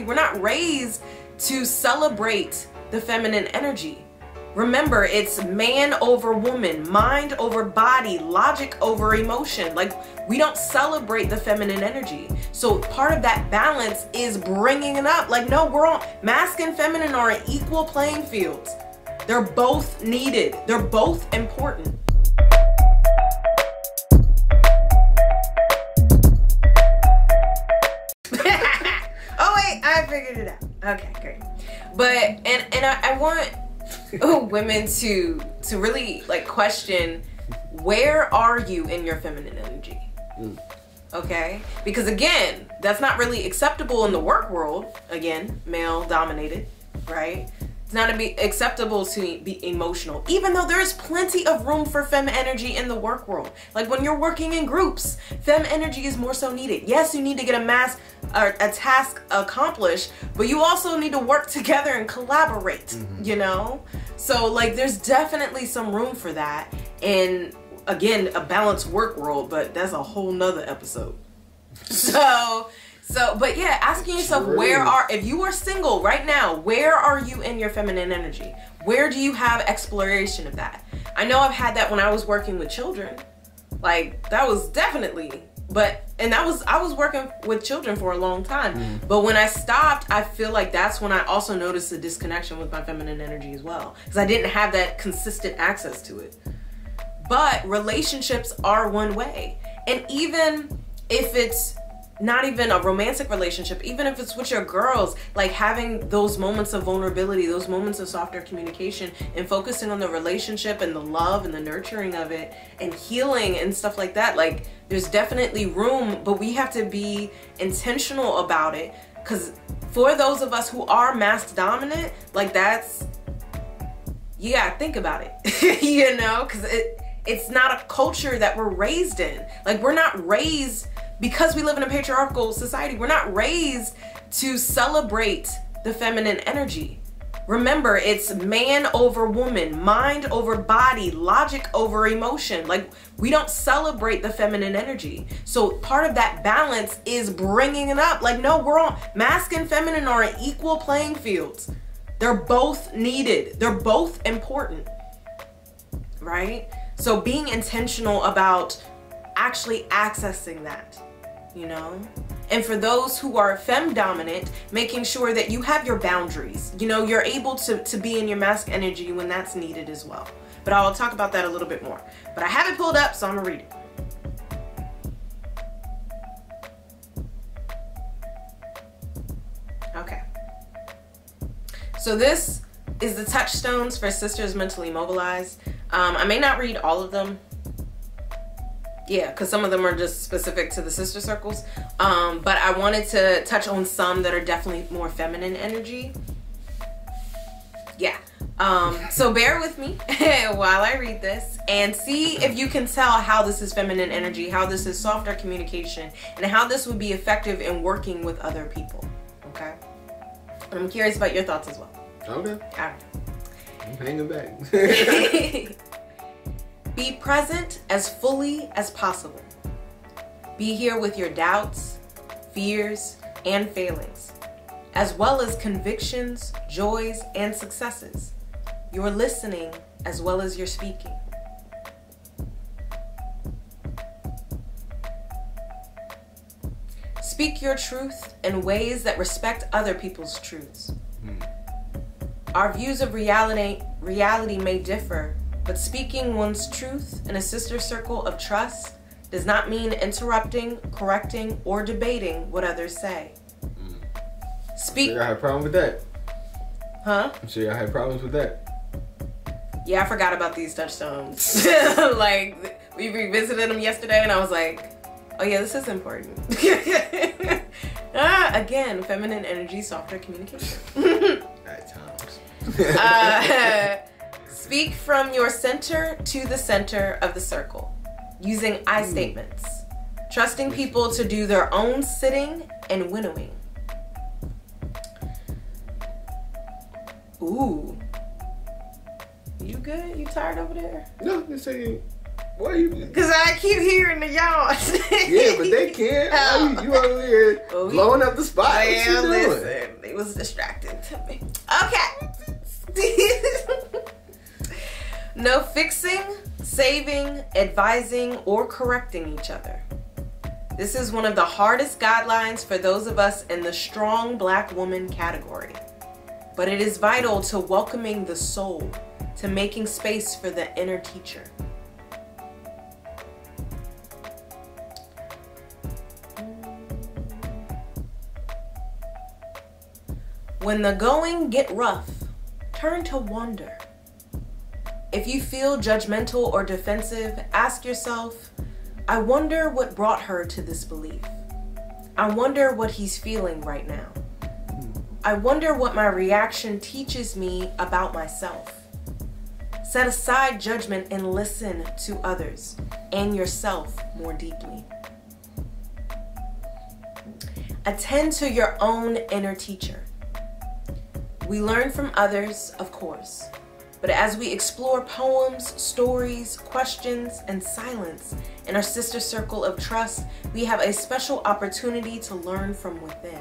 We're not raised to celebrate the feminine energy. Remember, it's man over woman, mind over body, logic over emotion. Like, we don't celebrate the feminine energy. So part of that balance is bringing it up. Like, no, we're all, masculine and feminine are an equal playing fields. They're both needed. They're both important. Oh wait, I figured it out. Okay, great. But and I want women to really like question, where are you in your feminine energy? Okay, because again, that's not really acceptable in the work world. Again, male dominated, right? It's not to be acceptable to be emotional, even though there's plenty of room for femme energy in the work world. Like when you're working in groups, femme energy is more so needed. Yes, you need to get a task accomplished, but you also need to work together and collaborate, you know? So like there's definitely some room for that. And again, a balanced work world, but that's a whole nother episode. But yeah, asking yourself, if you are single right now, where are you in your feminine energy? Where do you have exploration of that? I know I've had that when I was working with children. Like that was definitely, I was working with children for a long time. But when I stopped, I feel like that's when I also noticed the disconnection with my feminine energy as well. Because I didn't have that consistent access to it. But relationships are one way. And even if it's not even a romantic relationship, even if it's with your girls, like having those moments of vulnerability, those moments of softer communication and focusing on the relationship and the love and the nurturing of it and healing and stuff like that, like there's definitely room, but we have to be intentional about it. Because for those of us who are mask dominant, like that's, you gotta think about it, you know, because it's not a culture that we're raised in. Like we're not raised, because we live in a patriarchal society, we're not raised to celebrate the feminine energy. Remember, it's man over woman, mind over body, logic over emotion. Like we don't celebrate the feminine energy. So part of that balance is bringing it up. Like, no, we're all, masculine and feminine are an equal playing fields. They're both needed. They're both important, right? So being intentional about actually accessing that, you know? And for those who are femme dominant, making sure that you have your boundaries. You know, you're able to be in your masculine energy when that's needed as well. But I'll talk about that a little bit more. But I have it pulled up, so I'm gonna read it. Okay. So this is the touchstones for sisters mentally mobilized. I may not read all of them. Yeah, because some of them are just specific to the sister circles. But I wanted to touch on some that are definitely more feminine energy. Yeah. So bear with me while I read this and see if you can tell how this is feminine energy, how this is softer communication, and how this would be effective in working with other people. Okay? I'm curious about your thoughts as well. Okay. All right. I'm hanging back. Be present as fully as possible. Be here with your doubts, fears, and failings, as well as convictions, joys, and successes. You're listening as well as you're speaking. Speak your truth in ways that respect other people's truths. Our views of reality may differ, but speaking one's truth in a sister circle of trust does not mean interrupting, correcting, or debating what others say. Speak. So y'all had a problem with that? Huh? I'm sure y'all had problems with that. Yeah, I forgot about these touchstones. Like, we revisited them yesterday and I was like, oh yeah, this is important. Again, feminine energy, softer communication. At times. Speak from your center to the center of the circle, using I statements, trusting people to do their own sitting and winnowing. Ooh. You good? You tired over there? No, just saying. Why you? Because I keep hearing the yawn. Yeah, but they can't. Why you over here blowing up the spot? What you doing? Listen, it was distracting to me. Okay. No fixing, saving, advising, or correcting each other. This is one of the hardest guidelines for those of us in the strong Black woman category. But it is vital to welcoming the soul, to making space for the inner teacher. When the going get rough, turn to wonder. If you feel judgmental or defensive, ask yourself, I wonder what brought her to this belief. I wonder what he's feeling right now. I wonder what my reaction teaches me about myself. Set aside judgment and listen to others and yourself more deeply. Attend to your own inner teacher. We learn from others, of course, but as we explore poems, stories, questions, and silence in our sister circle of trust, we have a special opportunity to learn from within.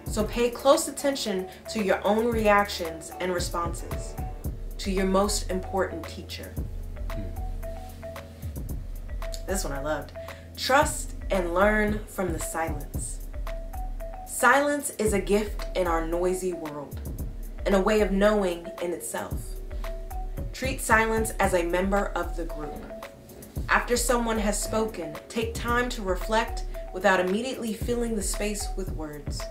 So pay close attention to your own reactions and responses, to your most important teacher. This one I loved. Trust and learn from the silence. Silence is a gift in our noisy world, and a way of knowing in itself. Treat silence as a member of the group. After someone has spoken, take time to reflect without immediately filling the space with words.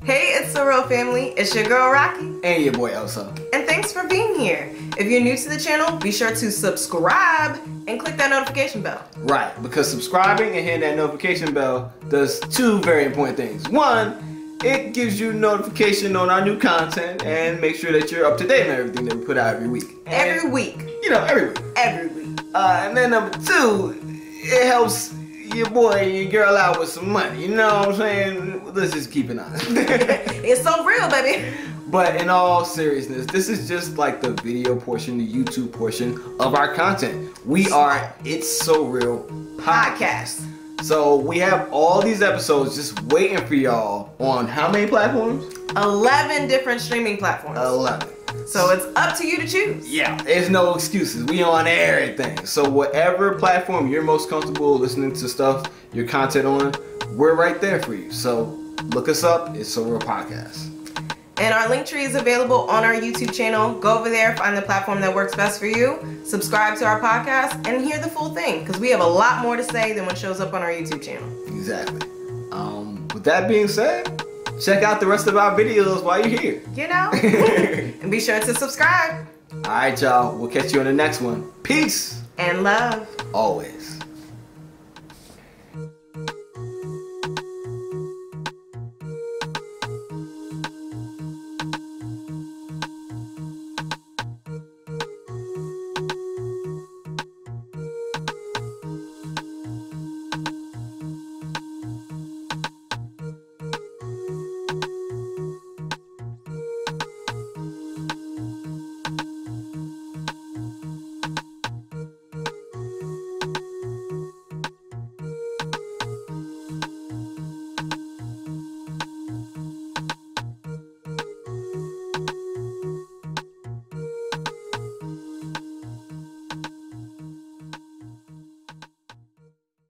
Hey, it's Sorrel family. It's your girl Rocky. And your boy Elsa. And thanks for being here. If you're new to the channel, be sure to subscribe and click that notification bell. Right, because subscribing and hitting that notification bell does two very important things. One, it gives you notification on our new content and make sure that you're up to date on everything that we put out every week. Every week. You know, every week. Every week. And then number two, it helps your boy and your girl out with some money. You know what I'm saying? Let's just keep it honest. It's so real, baby. But in all seriousness, this is just like the video portion, the YouTube portion of our content. We are It's So Real podcast. So we have all these episodes just waiting for y'all on how many platforms? 11 different streaming platforms. 11. So it's up to you to choose. Yeah, there's no excuses. We on everything. So whatever platform you're most comfortable listening to stuff, your content on, we're right there for you. So look us up. It's So Real Podcast. And our link tree is available on our YouTube channel. Go over there, find the platform that works best for you, subscribe to our podcast, and hear the full thing, because we have a lot more to say than what shows up on our YouTube channel. Exactly. With that being said, check out the rest of our videos while you're here. You know? And be sure to subscribe. Alright, y'all. We'll catch you on the next one. Peace. And love. Always.